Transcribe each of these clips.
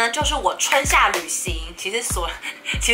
呢，就是我春夏旅行。其实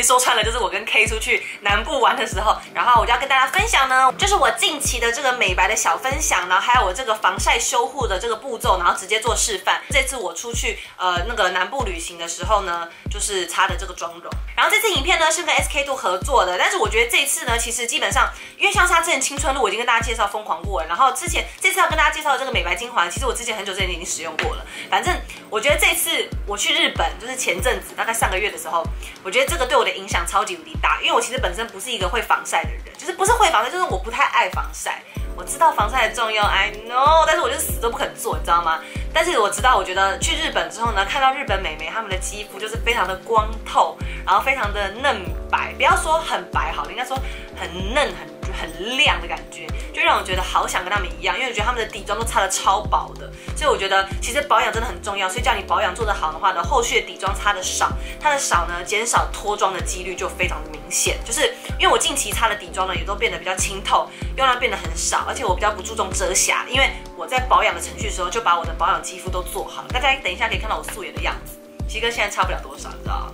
说穿了，就是我跟 K 出去南部玩的时候，然后我就要跟大家分享呢，就是我近期的这个美白的小分享，然后还有我这个防晒修护的这个步骤，然后直接做示范。这次我出去那个南部旅行的时候呢，就是擦的这个妆容。然后这次影片呢是跟 SK-II 合作的，但是我觉得这次呢，其实基本上因为像是他之前青春露，我已经跟大家介绍疯狂过了，然后这次要跟大家介绍的这个美白精华，其实我之前很久之前已经使用过了。反正我觉得这次我去日本，就是前阵子大概上个月的时候，我觉得这个对我的影响超级无敌大，因为我其实本身不是一个会防晒的人，就是不是会防晒，就是我不太爱防晒。我知道防晒的重要 ，I know， 但是我就死都不肯做，你知道吗？但是我知道，我觉得去日本之后呢，看到日本美眉她们的肌肤就是非常的光透，然后非常的嫩白，不要说很白好了，应该说很嫩很亮的感觉，就让我觉得好想跟他们一样，因为我觉得他们的底妆都擦得超薄的，所以我觉得其实保养真的很重要，所以叫你保养做得好的话呢，后续的底妆擦得少，它的少呢，减少脱妆的几率就非常的明显，就是因为我近期擦的底妆呢，也都变得比较清透，用量变得很少，而且我比较不注重遮瑕，因为我在保养的程序的时候就把我的保养肌肤都做好了，大家等一下可以看到我素颜的样子，其实跟现在差不了多少，你知道吗？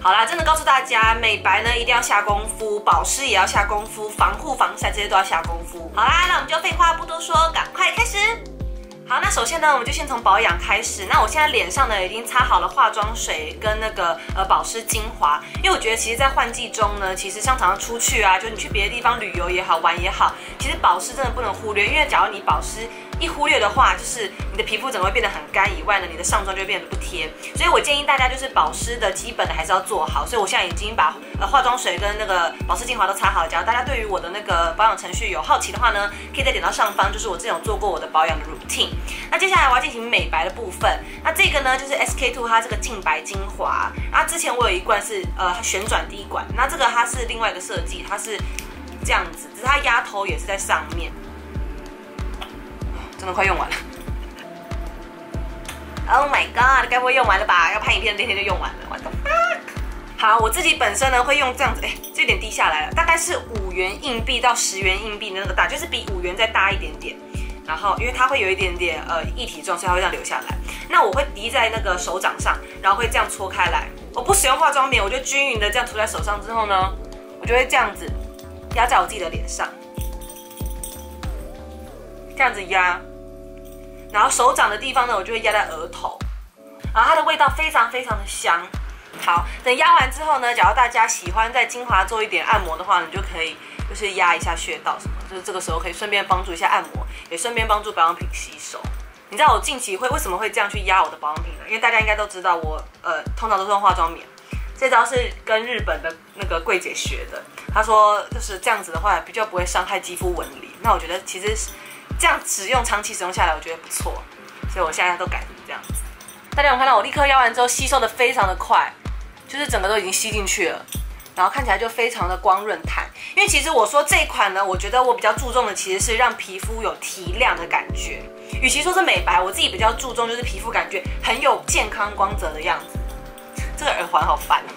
好啦，真的告诉大家，美白呢一定要下功夫，保湿也要下功夫，防护防晒这些都要下功夫。好啦，那我们就废话不多说，赶快开始。好，那首先呢，我们就先从保养开始。那我现在脸上呢已经擦好了化妆水跟那个保湿精华，因为我觉得其实在换季中呢，其实像常常出去啊，就你去别的地方旅游也好，玩也好，其实保湿真的不能忽略，因为假如你保湿一忽略的话，就是你的皮肤整个会变得很干，以外呢，你的上妆就会变得不贴。所以我建议大家就是保湿的基本的还是要做好。所以我现在已经把化妆水跟那个保湿精华都擦好了。假如大家对于我的那个保养程序有好奇的话呢，可以再点到上方，就是我之前有做过我的保养的 routine。那接下来我要进行美白的部分。那这个呢就是 SK-II 它这个净白精华。然后之前我有一罐是旋转滴管，那这个它是另外一个设计，它是这样子，只是它压头也是在上面。真的快用完了 ！Oh my god， 该不会用完了吧？要拍影片那天就用完了，我的 fuck！ 好，我自己本身呢会用这样子，这有点滴下来了，大概是5元硬币到10元硬币的那个大，就是比5元再大一点点。然后因为它会有一点点液体状，所以它会这样流下来。那我会滴在那个手掌上，然后会这样搓开来。我不使用化妆棉，我就均匀的这样涂在手上之后呢，我就会这样子压在我自己的脸上。这样子压，然后手掌的地方呢，我就会压在额头，然后它的味道非常非常的香。好，等压完之后呢，假如大家喜欢在精华做一点按摩的话，你就可以就是压一下穴道什么，就是这个时候可以顺便帮助一下按摩，也顺便帮助保养品吸收。你知道我近期为什么会这样去压我的保养品呢？因为大家应该都知道我通常都是用化妆棉，这招是跟日本的那个柜姐学的，她说就是这样子的话比较不会伤害肌肤纹理。那我觉得其实这样使用长期使用下来，我觉得不错，所以我现在都改成这样子。大家有看到我立刻压完之后吸收的非常的快，就是整个都已经吸进去了，然后看起来就非常的光润弹。因为其实我说这一款呢，我觉得我比较注重的其实是让皮肤有提亮的感觉，与其说是美白，我自己比较注重就是皮肤感觉很有健康光泽的样子。这个耳环好烦啊，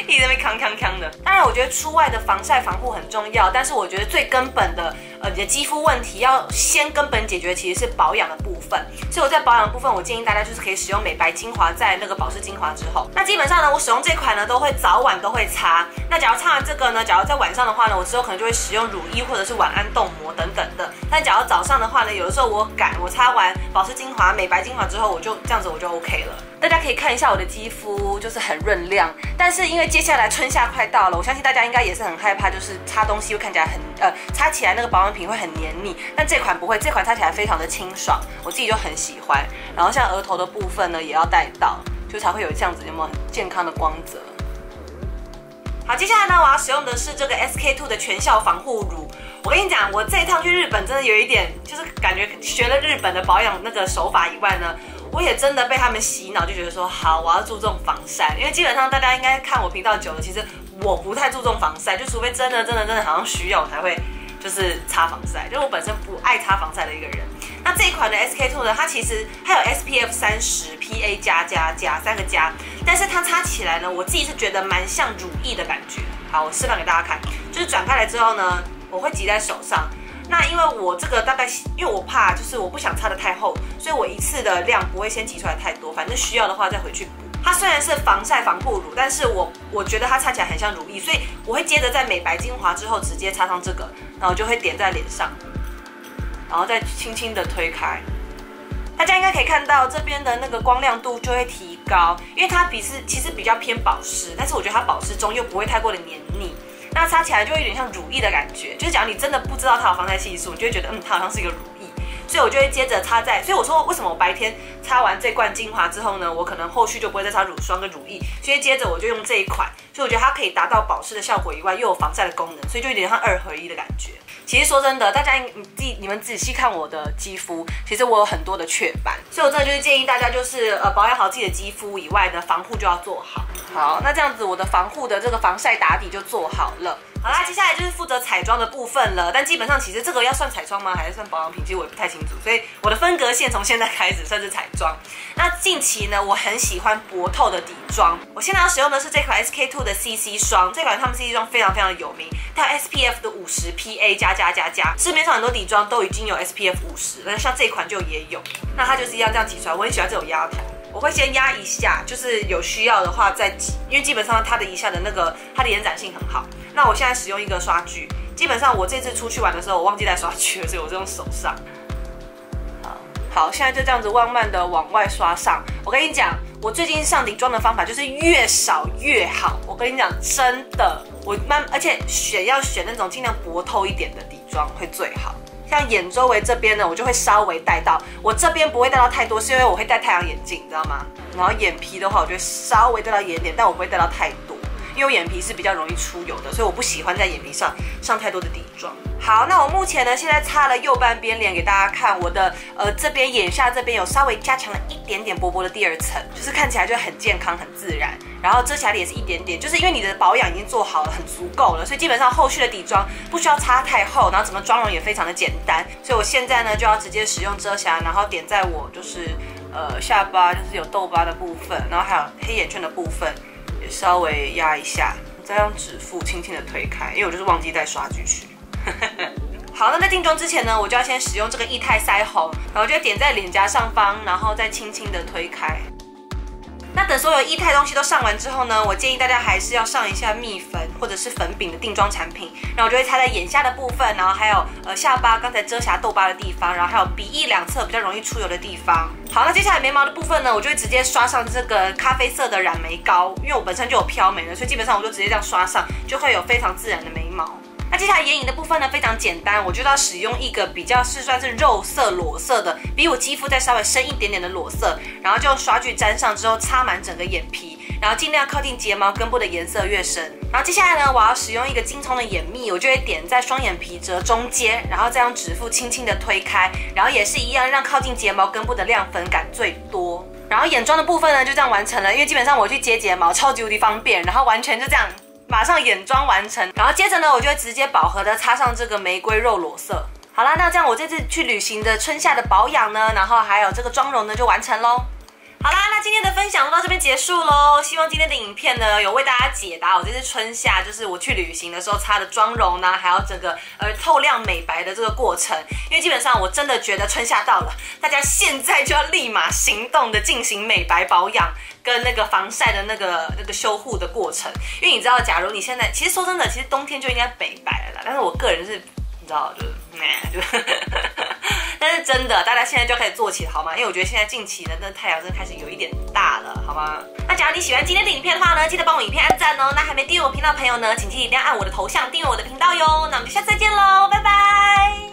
一直在那边康康康的。当然，我觉得出外的防晒防护很重要，但是我觉得最根本的，你的肌肤问题要先根本解决，其实是保养的部分。所以我在保养的部分，我建议大家就是可以使用美白精华，在那个保湿精华之后。那基本上呢，我使用这款呢，都会早晚都会擦。那假如擦完这个呢，假如在晚上的话呢，我之后可能就会使用乳液或者是晚安冻膜等等的。但假如早上的话呢，有的时候我赶，我擦完保湿精华、美白精华之后，我就这样子我就 OK 了。大家可以看一下我的肌肤，就是很润亮。但是因为接下来春夏快到了，我相信大家应该也是很害怕，就是擦东西会看起来很擦起来那个保养品会很黏腻。但这款不会，这款擦起来非常的清爽，我自己就很喜欢。然后像额头的部分呢，也要带到，就才会有这样子有没有很健康的光泽。好，接下来呢，我要使用的是这个 SK-II 的全效防护乳。我跟你讲，我这一趟去日本真的有一点，就是感觉学了日本的保养那个手法以外呢，我也真的被他们洗脑，就觉得说好，我要注重防晒。因为基本上大家应该看我频道久了，其实我不太注重防晒，就除非真的好像需要我才会就是擦防晒，就是我本身不爱擦防晒的一个人。那这一款的 SK-II 呢，它其实它有 SPF 30 PA+++3个加，但是它擦起来呢，我自己是觉得蛮像乳液的感觉。好，我示范给大家看，就是转开来之后呢，我会挤在手上，那因为我这个大概，因为我怕就是我不想擦得太厚，所以我一次的量不会先挤出来太多，反正需要的话再回去补。它虽然是防晒防护乳，但是我觉得它擦起来很像乳液，所以我会接着在美白精华之后直接擦上这个，然后就会点在脸上，然后再轻轻的推开。大家应该可以看到这边的那个光亮度就会提高，因为它其实比较偏保湿，但是我觉得它保湿中又不会太过的黏腻，那擦起来就会有点像乳液的感觉。就是假如你真的不知道它有防晒系数，你就会觉得它好像是一个乳液，所以我就会接着擦在。所以我说为什么我白天擦完这罐精华之后呢，我可能后续就不会再擦乳霜跟乳液，所以接着我就用这一款，所以我觉得它可以达到保湿的效果以外，又有防晒的功能，所以就有点像2合1的感觉。其实说真的，大家你们仔细看我的肌肤，其实我有很多的雀斑，所以我真的就是建议大家就是保养好自己的肌肤以外的防护就要做好。好，那这样子我的防护的这个防晒打底就做好了。好啦，接下来就是负责彩妆的部分了。但基本上其实这个要算彩妆吗？还是算保养品？其实我也不太清楚。所以我的分隔线从现在开始算是彩妆。那近期呢，我很喜欢薄透的底妆。我现在要使用的是这款 SK-II 的 CC 霜，这款他们 CC 霜非常非常的有名，它有 SPF 的50 PA 加。市面上很多底妆都已经有 SPF 50，那像这款就也有。那它就是一样这样挤出来，我很喜欢这种压头。我会先压一下，就是有需要的话再挤，因为基本上它的一下的那个它的延展性很好。那我现在使用一个刷具，基本上我这次出去玩的时候我忘记带刷具了，所以我就用手上。好，现在就这样子慢慢的往外刷上。我跟你讲，我最近上底妆的方法就是越少越好。我跟你讲，真的，而且要选那种尽量薄透一点的底妆会最好。像眼周围这边呢，我就会稍微带到，我这边不会带到太多，是因为我会戴太阳眼镜，你知道吗？然后眼皮的话，我就会稍微带到一点点，但我不会带到太多，因为我眼皮是比较容易出油的，所以我不喜欢在眼皮上太多的底妆。好，那我目前呢，现在擦了右半边脸给大家看，我的这边眼下这边有稍微加强了一点点薄薄的第2层，就是看起来就很健康很自然。然后遮瑕力也是一点点，就是因为你的保养已经做好了，很足够了，所以基本上后续的底妆不需要擦太厚，然后整个妆容也非常的简单。所以我现在呢就要直接使用遮瑕，然后点在我就是下巴就是有痘疤的部分，然后还有黑眼圈的部分也稍微压一下，再用指腹轻轻的推开，因为我就是忘记带刷具去。好，那在定妆之前呢，我就要先使用这个液态腮红，然后就点在脸颊上方，然后再轻轻的推开。那等所有液态东西都上完之后呢，我建议大家还是要上一下蜜粉或者是粉饼的定妆产品，然后我就会擦在眼下的部分，然后还有下巴刚才遮瑕痘疤的地方，然后还有鼻翼两侧比较容易出油的地方。好，那接下来眉毛的部分呢，我就会直接刷上这个咖啡色的染眉膏，因为我本身就有飘眉了，所以基本上我就直接这样刷上，就会有非常自然的眉毛。那接下来眼影的部分呢，非常简单，我就要使用一个比较算是肉色裸色的，比我肌肤再稍微深一点点的裸色，然后就用刷具沾上之后擦满整个眼皮，然后尽量靠近睫毛根部的颜色越深。然后接下来呢，我要使用一个精聪的眼蜜，我就会点在双眼皮折中间，然后再用指腹轻轻的推开，然后也是一样让靠近睫毛根部的亮粉感最多。然后眼妆的部分呢，就这样完成了，因为基本上我去接睫毛超级无敌方便，然后完全就这样。马上眼妆完成，然后接着呢，我就会直接饱和的擦上这个玫瑰肉裸色。好啦，那这样我这次去旅行的春夏的保养呢，然后还有这个妆容呢就完成咯。好啦，那今天的分享就到这边结束咯。希望今天的影片呢有为大家解答我这次春夏就是我去旅行的时候擦的妆容呢，还有整个透亮美白的这个过程。因为基本上我真的觉得春夏到了，大家现在就要立马行动的进行美白保养跟那个防晒的那个修护的过程。因为你知道，假如你现在其实说真的，其实冬天就应该美白了啦，但是我个人是你知道但是真的，大家现在就可以做起来好吗？因为我觉得现在近期的那太阳真的开始有一点大了，好吗？那假如你喜欢今天的影片的话呢，记得帮我影片按赞哦。那还没订阅我频道的朋友呢，请记得一定要按我的头像订阅我的频道哟。那我们就下次再见喽，拜拜。